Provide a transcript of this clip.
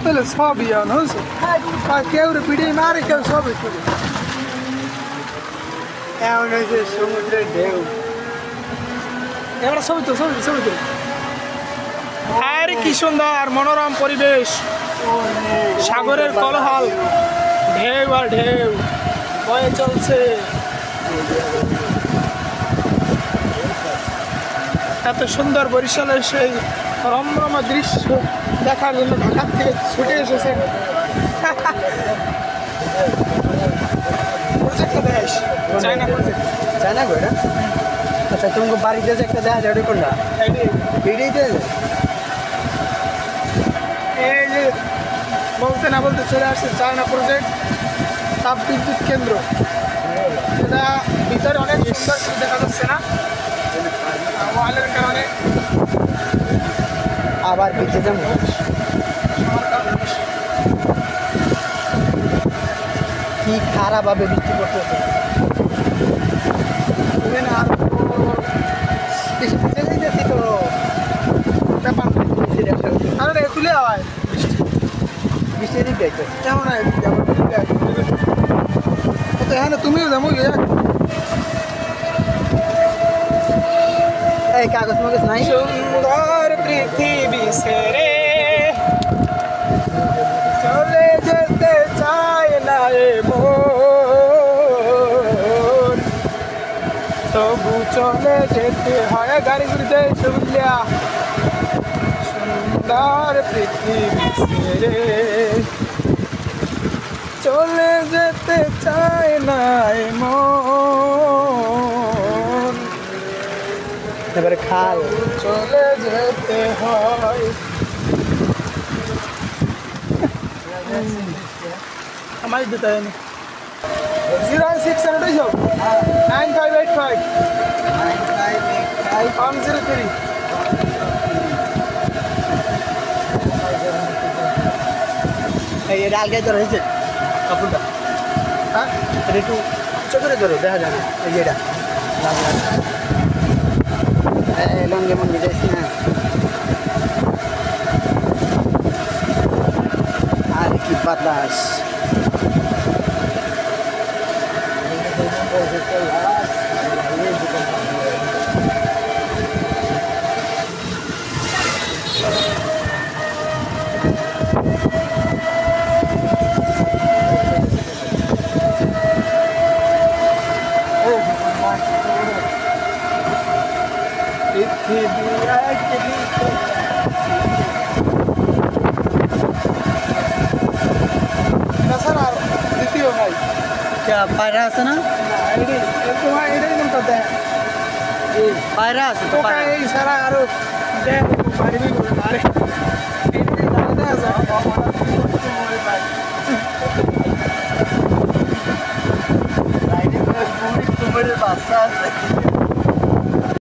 পেলে সবই হচ্ছে কেউ পিড়ি মারে কেউ সবই করে এমন হয়েছে সমুদ্রের ঢেউ এবার ছবি তো আরে কি সুন্দর মনোরম পরিবেশ সাগরের কোলাহল ঢেউ আর ঢেউ বয়ে চলছে এত সুন্দর বরিশালের সেই রমরমা দৃশ্য দেখার জন্য ঢাকা থেকে ছুটে এসেছেন প্রজেক্টটা দেশ চায়না প্রজেক্ট চায়না গো এটা আচ্ছা তোমাকে বাড়িতে যে একটা দেখা যায় কোনটা এইটাই তো এই যে বলতে না বলতে চলে আসছে চায়না প্রজেক্ট তাপ বিদ্যুৎ কেন্দ্র এটা ভিতরে অনেক সুন্দর কিছু দেখা যাচ্ছে না ওয়ালের কারণে আবার বিচে যাবো কি খারাপ ভাবে বৃষ্টি পড়তেছে তো ব্যাপার আরে খুলে হয় বৃষ্টি এদিক যাইতেছে কেমন হয় এখানে তুমিও যাবো এই কাগজ মাগজ নাই সুন্দর পৃথিবী ছেড়ে চলে যেতে চায় না এ মন তবু চলে যেতে হয় গাড়ি ঘুরতে শুনলিয়া সুন্দর পৃথিবী ছেড়ে চলে যেতে চায় না এ মন এবারে খাল চলে যেতে হয় আমার দিতে হয়নি 016 9585 103 এই এটা আলগাই ধরা হয়েছে কাপড়টা হ্যাঁ এটা একটু উঁচু করে ধরো দেখা যাবে এই যে এটা লঙ্গে মঙ্গে যাইছি না আর কি বাতাস পৃথিবী তাছাড়া দ্বিতীয় ভাই পায়রা আছে না এটাই নামটা দেয় পায়রা আছে তো তোকা এই সারা আরো দেয় পারবি আরে দেখা যায় বাচ্চা আছে